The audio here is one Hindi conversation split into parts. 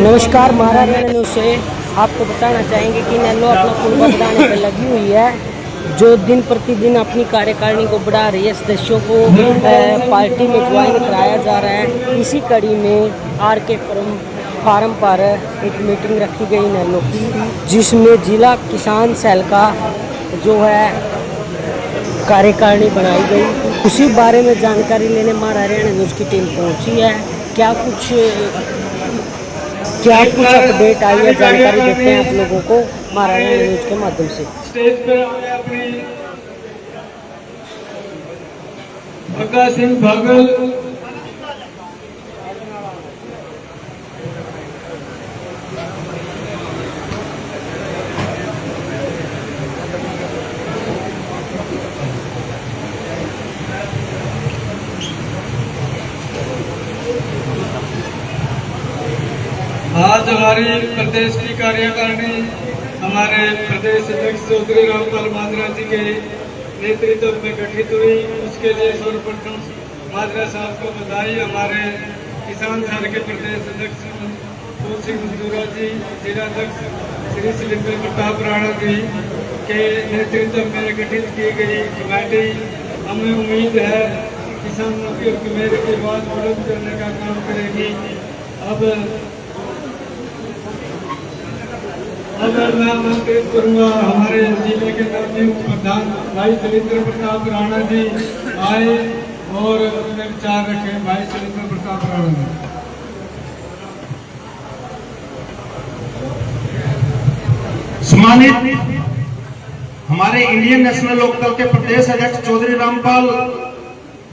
नमस्कार, महाराष्ट्र न्यूज़ से आपको बताना चाहेंगे कि नेल्लो अपना कुनबा बढ़ाने पर लगी हुई है, जो दिन प्रतिदिन अपनी कार्यकारिणी को बढ़ा रही है। सदस्यों को पार्टी में ज्वाइन कराया जा रहा है। इसी कड़ी में आर.के. फार्म पर एक मीटिंग रखी गई नेल्लो की, जिसमें जिला किसान सेल का जो है कार्यकारिणी बनाई गई। उसी बारे में जानकारी लेने महाराष्ट्र न्यूज़ की टीम पहुंची है। क्या कुछ अपडेट आई है, जानकारी देते हैं आप लोगों को महाराष्ट्र न्यूज़ के माध्यम से। स्टेज पर अपनी भगत सिंह भागल आज हमारी प्रदेश की कार्यकारिणी हमारे प्रदेश अध्यक्ष चौधरी रामपाल माजरा जी के नेतृत्व में गठित हुई। उसके लिए सर्वप्रथम माजरा साहब को बधाई। हमारे किसान सेल के प्रदेश अध्यक्ष तुलसी मंजूरा जी, जिलाध्यक्ष श्री सुलिंदर प्रताप राणा जी के नेतृत्व में गठित की गई कमेटी हमें उम्मीद है किसानों की कमेटी के बाद बुलंद करने का काम करेगी। अब मैं आमंत्रित करूंगा हमारे जिले के नवनियुक्त प्रधान भाई सुलिंदर प्रताप राणा जी आए और अपने विचार रखें। भाई सुलिंदर प्रताप राणा जी। सम्मानित हमारे इंडियन नेशनल लोकदल के प्रदेश अध्यक्ष चौधरी रामपाल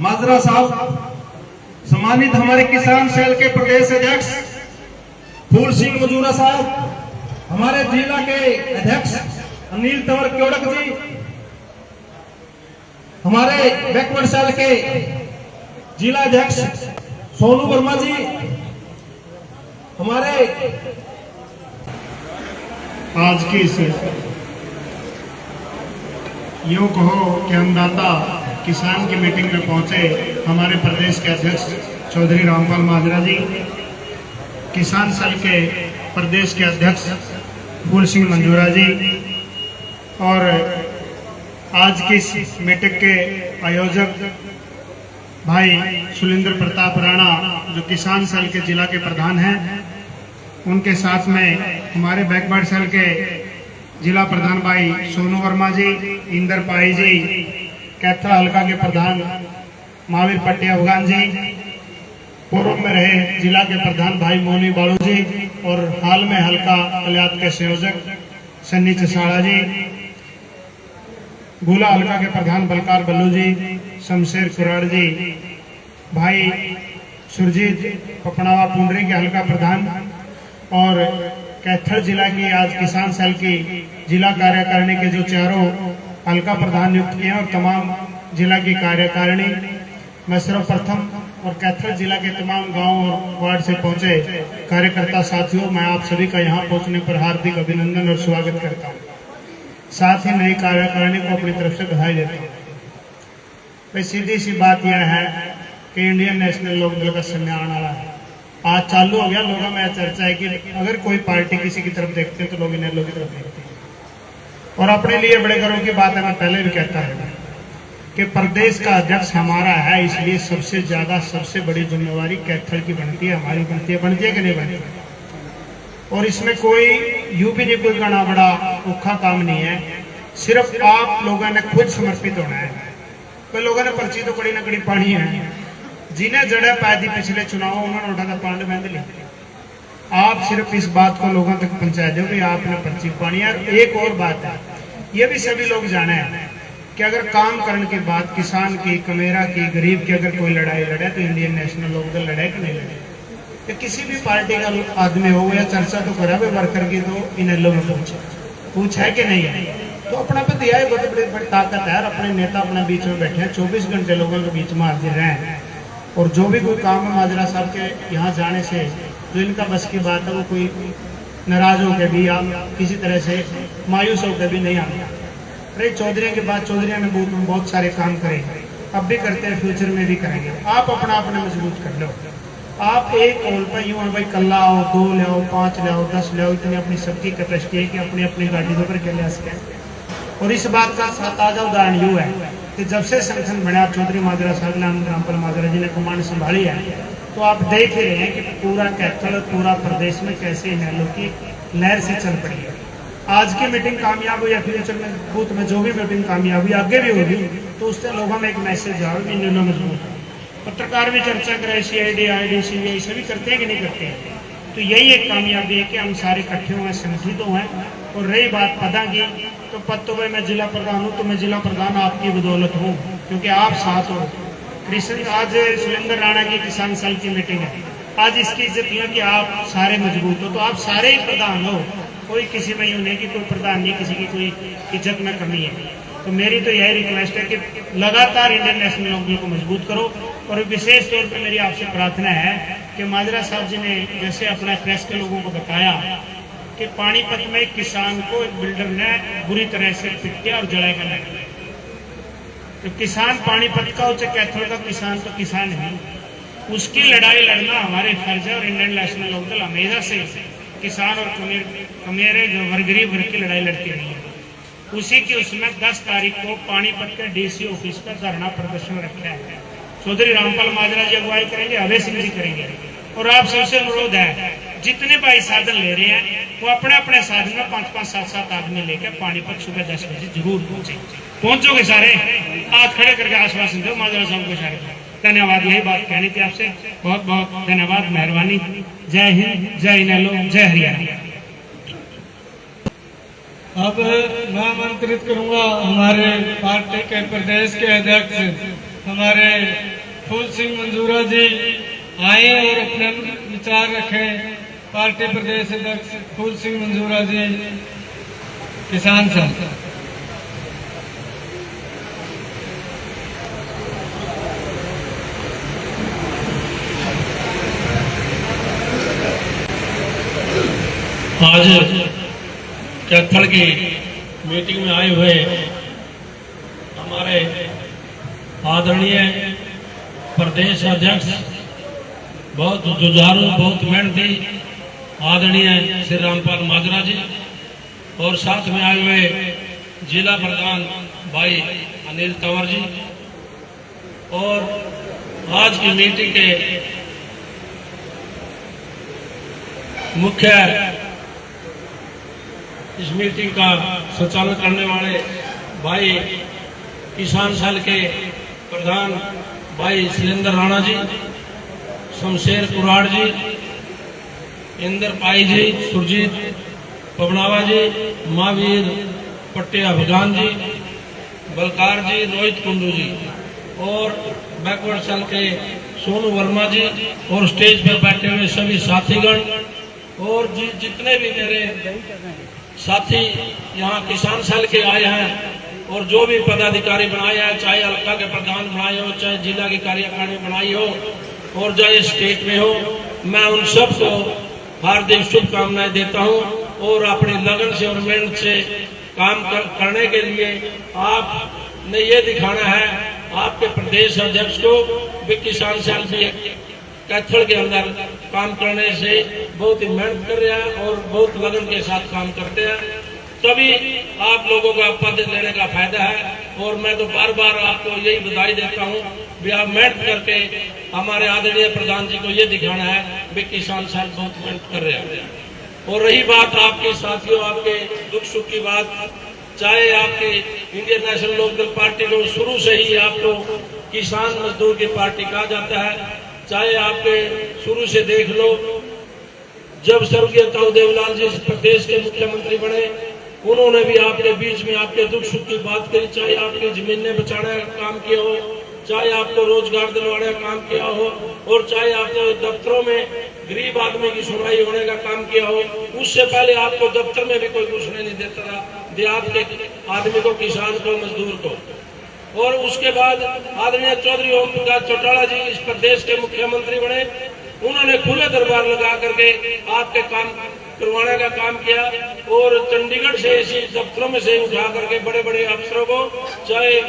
माजरा साहब, सम्मानित हमारे किसान सेल के प्रदेश अध्यक्ष फूल सिंह मजूरा साहब, हमारे जिला के अध्यक्ष अनिल तंवर क्योड़क जी, हमारे बैकवर्ड सेल के जिला अध्यक्ष सोनू वर्मा जी, हमारे आज की इस यूं कहो कि अन्नदाता किसान की मीटिंग में पहुंचे हमारे प्रदेश के अध्यक्ष चौधरी रामपाल माजरा जी, किसान सेल के प्रदेश के अध्यक्ष फूल सिंह मंजूरा जी और आज की इस मीटिंग के आयोजक भाई सुलिंदर प्रताप राणा जो किसान सेल के जिला के प्रधान हैं, उनके साथ में हमारे बैकवर्ड सेल के जिला प्रधान भाई सोनू वर्मा जी, इंदर पाई जी, कैथरा हल्का के प्रधान महावीर पट्टी अफगान जी, पूर्व में रहे जिला के प्रधान भाई मोनी बालू जी और हाल में हल्का कल्याण के संयोजक सन्नी चसाड़ा जी, गोला हल्का के प्रधान बलकार बल्लू जी, शमशेर कुराड़ जी, भाई सुरजीत पपनावा पुंडरी के हल्का प्रधान और कैथर जिला की आज किसान सेल की जिला कार्यकारिणी के जो चारों हल्का प्रधान नियुक्त किए और तमाम जिला की कार्यकारिणी मैं सर्वप्रथम और कैथर जिला के तमाम गांव और वार्ड से पहुंचे कार्यकर्ता साथियों, मैं आप सभी का यहां पहुंचने पर हार्दिक अभिनंदन और स्वागत करता हूं। साथ ही नई कार्यकारिणी को अपनी तरफ से बधाई देता हूं। भाई सीधी सी बात यह है कि इंडियन नेशनल लोकदल का समय आने वाला है। आज चालू हो गया, लोगों में चर्चा है कि अगर कोई पार्टी किसी की तरफ देखते हैं तो लोग नेल्लो की तरफ देखते हैं। और अपने लिए बड़े गर्व की बात है, मैं पहले भी कहता है कि प्रदेश का अध्यक्ष हमारा है, इसलिए सबसे ज्यादा सबसे बड़ी जिम्मेवारी कैथल की बनती है, हमारी बनती है कि नहीं बनती है। और इसमें कोई यूं भी नहीं कोई घना बड़ा औखा काम नहीं है, सिर्फ आप लोगों ने खुद समर्पित होना है। कोई लोगों ने पर्ची तो कड़ी न कड़ी पानी है, जिन्हें जड़ा पैदी पिछले चुनाव उन्होंने उठा पांड बांध ली। आप सिर्फ इस बात को लोगों तक पहुंचा दो कि आपने पर्ची पानी है। एक और बात है, ये भी सभी लोग जाने हैं कि अगर काम करने की बात किसान की, कमेरा की, गरीब की अगर कोई लड़ाई लड़े तो इंडियन नेशनल लोकदल लड़े कि नहीं लड़े। तो किसी भी पार्टी का आदमी हो या चर्चा तो करा वर्कर की तो इनेलो में पूछा है कि नहीं है, तो अपना पे दिया है। बहुत बड़ी ताकत है, अपने नेता अपने बीच में बैठे हैं, 24 घंटे लोगों के बीच में हाजिर हैं और जो भी कोई काम है माजरा साहब के यहाँ जाने से जो इनका बस की बात है वो कोई नाराज होकर भी या किसी तरह से मायूस होकर भी नहीं आना। अरे चौधरी के बाद चौधरी ने बहुत सारे काम करे, अब भी करते हैं, फ्यूचर में भी करेंगे। आप अपना अपना मजबूत कर लो। आप एक कॉल पर यूं भाई कल आओ, 2 ले आओ, 5 ले आओ, 10 ले आओ, इतनी अपनी सबकी कैपेसिटी है कि अपनी अपनी गाड़ी के ऊपर के ले सकें। और इस बात का ताजा उदाहरण यूँ है कि जब से संगठन बना चौधरी माजरा साहब रामपाल माजरा जी ने कमान संभाली है, तो आप देख ही रहे हैं कि पूरा कैथल, पूरा प्रदेश में कैसे इनेलो की लहर से चल पड़ी है। आज की मीटिंग कामयाब हुई या फ्यूचर में बूथ में जो भी मीटिंग कामयाब हुई, आगे भी होगी, तो उससे लोगों में एक मैसेज आए कि इनेलो मजबूत है। पत्रकार भी चर्चा करें, CID, ID, CBI सभी करते हैं कि नहीं करते हैं। तो यही एक कामयाबी है कि हम सारे इकट्ठे हुए, संगठित हुए हैं। और रही बात पदा की, तो पद तो भाई मैं जिला प्रधान हूँ, तो मैं जिला प्रधान आपकी बदौलत हूँ, क्योंकि आप साथ हो। कृष्ण आज सुरेंद्र राणा की किसान साल की मीटिंग है, आज इसकी इज्जत है कि आप सारे मजबूत हो, तो आप सारे ही प्रधान हो। कोई किसी में यूँ नहीं कि कोई प्रधान नहीं, किसी की कोई इज्जत में कमी है। तो मेरी तो यही रिक्वेस्ट है कि लगातार इंडियन नेशनल लोगों को मजबूत करो। और विशेष तौर पर मेरी आपसे प्रार्थना है कि माजरा साहब जी ने जैसे अपना प्रेस के लोगों को बताया कि पानीपत में किसान को एक बिल्डर ने बुरी तरह से पीट के और जला कर रख दिया। तो किसान पानीपत का, उच्च कैथल का किसान तो किसान है, उसकी लड़ाई लड़ना हमारे फर्ज है। और इंडियन नेशनल लोकदल हमेशा से किसान और कमेरे जो गरीब वर्ग की लड़ाई लड़ती रही है। उसी की उसमें 10 तारीख को पानीपत के DC ऑफिस पर धरना प्रदर्शन रखा है। चौधरी रामपाल माजरा जी अगुवाई करेंगे, अभय सिंह जी करेंगे। और आप सबसे अनुरोध है, जितने भाई साधन ले रहे हैं वो अपने अपने साधन में 5-5, 7-7 आदमी लेकर पानीपत सुबह 10 बजे जरूर पहुंचे। पहुंचोगे सारे? हाथ खड़े करके आश्वासन दो माजरा साहब को सारे। धन्यवाद, यही बात कहनी थी आपसे। बहुत बहुत धन्यवाद, मेहरबानी। जय हिंद, जय इनेलो, जय हरियाणा। अब मैं आमंत्रित करूंगा हमारे पार्टी के प्रदेश के अध्यक्ष हमारे फूल सिंह मंजूरा जी आए और अपने विचार रखें। पार्टी प्रदेश अध्यक्ष फूल सिंह मंजूरा जी, किसान संघ। आज कैथल की मीटिंग में आए हुए हमारे आदरणीय प्रदेश अध्यक्ष, बहुत जुझारू, बहुत मेहनती आदरणीय श्री रामपाल माजरा जी, और साथ में आए हुए जिला प्रधान भाई अनिल तंवर जी, और आज की मीटिंग के मुख्य इस मीटिंग का संचालन करने वाले भाई किसान सेल के प्रधान भाई सुरेंद्र राणा जी, शमशेर कुराड़ जी, इंद्र पाई जी, सुरजीत पवनावा जी, महावीर पट्टे अफगान जी, बलकार जी, रोहित कुंडू जी, और बैकवर्ड सेल के सोनू वर्मा जी, और स्टेज पर बैठे हुए सभी साथीगण, और जितने भी मेरे साथी यहाँ किसान सेल के आए हैं, और जो भी पदाधिकारी बनाए हैं, चाहे हल्का के प्रधान बनाए हो, चाहे जिला की कार्यकारिणी बनाई हो, और चाहे स्टेट में हो, मैं उन सबको हार्दिक शुभकामनाएं देता हूं। और अपनी लगन से और मेहनत से काम करने के लिए आपने ये दिखाना है आपके प्रदेश अध्यक्ष को भी किसान सेल भी कैथल के अंदर काम करने से बहुत ही मेहनत कर रहे हैं और बहुत लगन के साथ काम करते हैं, तभी आप लोगों का पद लेने का फायदा है। और मैं तो बार बार आपको यही बधाई देता हूं भी आप मेहनत करके हमारे आदरणीय प्रधान जी को ये दिखाना है भी किसान सेल बहुत मेहनत कर रहे हैं। और रही बात आपके साथियों, आपके दुख सुख की बात, चाहे आपके इंडियन नेशनल लोकदल पार्टी को शुरू से ही आपको किसान मजदूर की पार्टी कहा जाता है, चाहे आपके शुरू से देख लो, जब स्वर्गीय ताऊ देवलाल जी प्रदेश के मुख्यमंत्री बने, उन्होंने भी आपके बीच में आपके दुख सुख की बात करी, चाहे आपकी जमीनें बचाने का काम किया हो, चाहे आपको रोजगार दिलवाने का काम किया हो, और चाहे आपने दफ्तरों में गरीब आदमी की सुनवाई होने का काम किया हो। उससे पहले आपको दफ्तर में भी कोई घुसने नहीं देता था देहात के आदमी को, किसान को, मजदूर को। और उसके बाद आदरणीय चौधरी ओम प्रकाश चौटाला जी इस प्रदेश के मुख्यमंत्री बने, उन्होंने खुले दरबार लगा करके आपके काम करवाने का काम किया और चंडीगढ़ से इसी दफ्तरों में से उठा करके बड़े बड़े अफसरों को, चाहे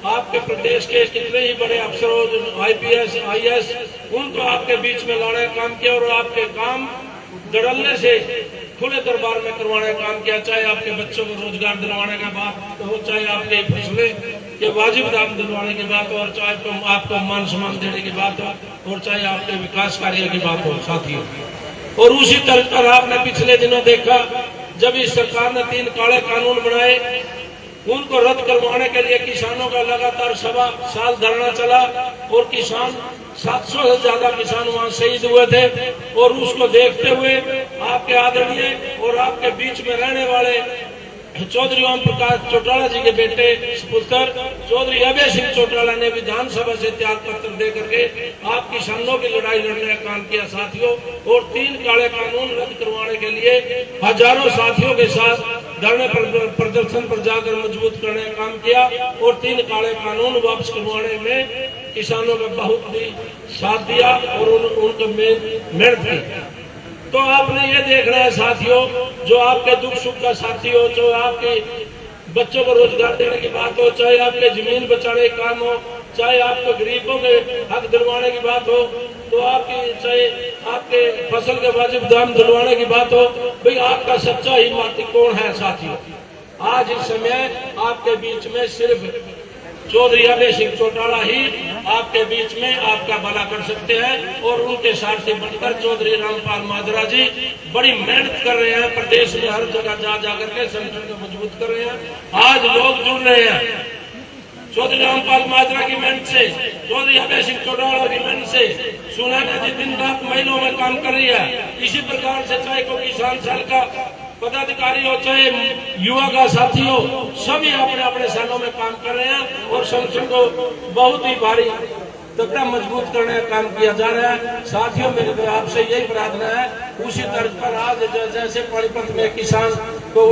आपके प्रदेश के कितने ही बड़े अफसर हो, IPS IAS, उनको आपके बीच में लाने का काम किया और आपके काम धड़ल्ले से खुले दरबार में करवाने का काम किया। चाहे आपके बच्चों को रोजगार दिलवाने का बात हो, चाहे आपके फैसले के वाजिब दाम दिलवाने की बात हो, और चाहे तो आपको मान सम्मान देने की बात हो, और चाहे आपके विकास कार्य की बात हो साथियों। और उसी तर्ज पर आपने पिछले दिनों देखा जब इस सरकार ने 3 काले कानून बनाए, उनको रद्द करवाने के लिए किसानों का लगातार 1.25 साल धरना चला और किसान 700 से ज्यादा किसान वहां शहीद हुए थे। और उसको देखते हुए आपके आदरणीय और आपके बीच में रहने वाले चौधरी ओम प्रकाश चौटाला जी के बेटे पुत्र चौधरी अभय सिंह चौटाला ने विधानसभा से त्याग पत्र दे करके आप किसानों की लड़ाई लड़ने का काम किया साथियों। और 3 काले कानून रद्द करवाने के लिए हजारों साथियों के साथ धरने प्रदर्शन पर जाकर मजबूत करने का काम किया और 3 काले कानून वापस करवाने में किसानों ने बहुत ही साथ दिया और उनको मेहनत की। तो आपने ये देखना है साथियों, जो आपके दुख सुख का साथी हो, जो आपके बच्चों को रोजगार देने की बात हो, चाहे आपके जमीन बचाने का काम हो, चाहे आपको गरीबों के हक दिलवाने की बात हो, तो आपकी चाहे आपके फसल के वाजिब दाम दिलवाने की बात हो, भाई आपका सच्चा हिमायती कौन है साथियों। आज इस समय आपके बीच में सिर्फ चौधरी अभय सिंह चौटाला ही आपके बीच में आपका भला कर सकते हैं और उनके सारथी बनकर चौधरी रामपाल माजरा जी बड़ी मेहनत कर रहे हैं। प्रदेश में हर जगह जा करके संगठन को मजबूत कर रहे हैं। आज लोग जुड़ रहे हैं चौधरी रामपाल माजरा की मेहनत से, चौधरी अभय सिंह चौटाला की मेहनत से। सुनैना जी दिन रात महिलाओं में काम कर रही है। इसी प्रकार से चाहे कोई किसान सेल का पदाधिकारी हो, चाहे युवा का साथी हो, सभी अपने अपने सालों में काम कर रहे हैं और संगठन को बहुत ही भारी तगड़ा मजबूत करने का काम किया जा रहा है साथियों। मेरे तो आपसे यही प्रार्थना है, उसी तर्ज पर आज जैसे पानीपत में किसान को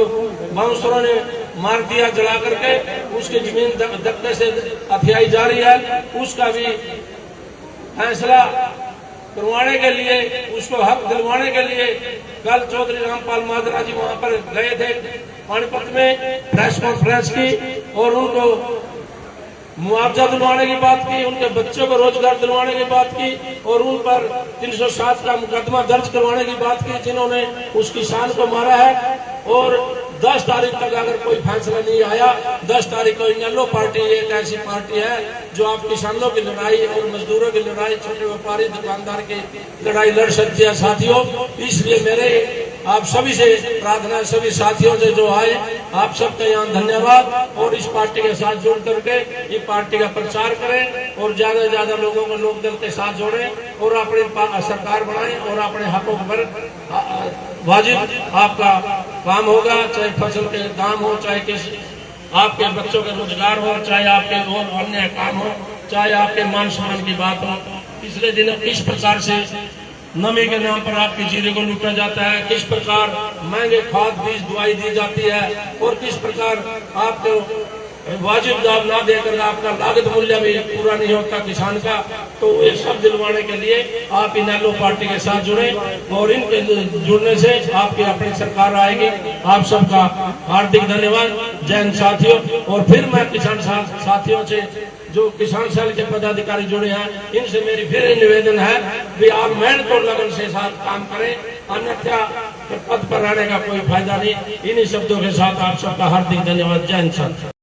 बाउंसरों ने मार दिया जला करके, उसकी जमीन दबने से हथियाई जा रही है, उसका भी फैसला करवाने के लिए, उसको हक दिलवाने के लिए कल चौधरी रामपाल माजरा जी वहां पर गए थे पानीपत में प्रेस कॉन्फ्रेंस की और उनको मुआवजा दिलवाने की बात की, उनके बच्चों को रोजगार दिलवाने की बात की और उन पर 307 का मुकदमा दर्ज करवाने की बात की जिन्होंने उस किसान को मारा है। और 10 तारीख तक अगर कोई फैसला नहीं आया, 10 तारीख को इनेलो पार्टी एक ऐसी पार्टी है जो आप किसानों की लड़ाई और मजदूरों की लड़ाई, छोटे व्यापारी दुकानदार की लड़ाई लड़ सकती है साथियों। इसलिए मेरे आप सभी से प्रार्थना है, सभी साथियों से जो आए आप सबका यहाँ धन्यवाद और इस पार्टी के साथ जुड़ करके ये पार्टी का प्रचार करें और ज्यादा से ज्यादा लोगों को लोकदल के साथ जोड़ें और अपनी सरकार बनाएं और अपने हकों पर वाजिब आपका काम होगा, चाहे फसल के दाम हो, चाहे किसी आपके बच्चों के रोजगार हो, चाहे आपके और अन्य काम हो, चाहे आपके मान सम्मान की बात हो। पिछले दिनों किस प्रकार से नमी के नाम पर आपकी जीरे को लूटा जाता है, किस प्रकार महंगे खाद बीज दवाई दी जाती है और किस प्रकार आपको वाजिब दाम ना देकर आपका लागत मूल्य भी पूरा नहीं होता किसान का। तो ये सब दिलवाने के लिए आप इनेलो पार्टी के साथ जुड़े और इनके जुड़ने से आपकी अपनी सरकार आएगी। आप सबका हार्दिक धन्यवाद। जय हिंद साथियों। और फिर मैं किसान साथियों से जो किसान सेल के पदाधिकारी जुड़े हैं इनसे मेरी फिर निवेदन है कि आप मेहनत और लगन से साथ काम करें, अन्यथा पद पर रहने का कोई फायदा नहीं। इन्हीं शब्दों के साथ आप सबका हार्दिक धन्यवाद। जय हिंद।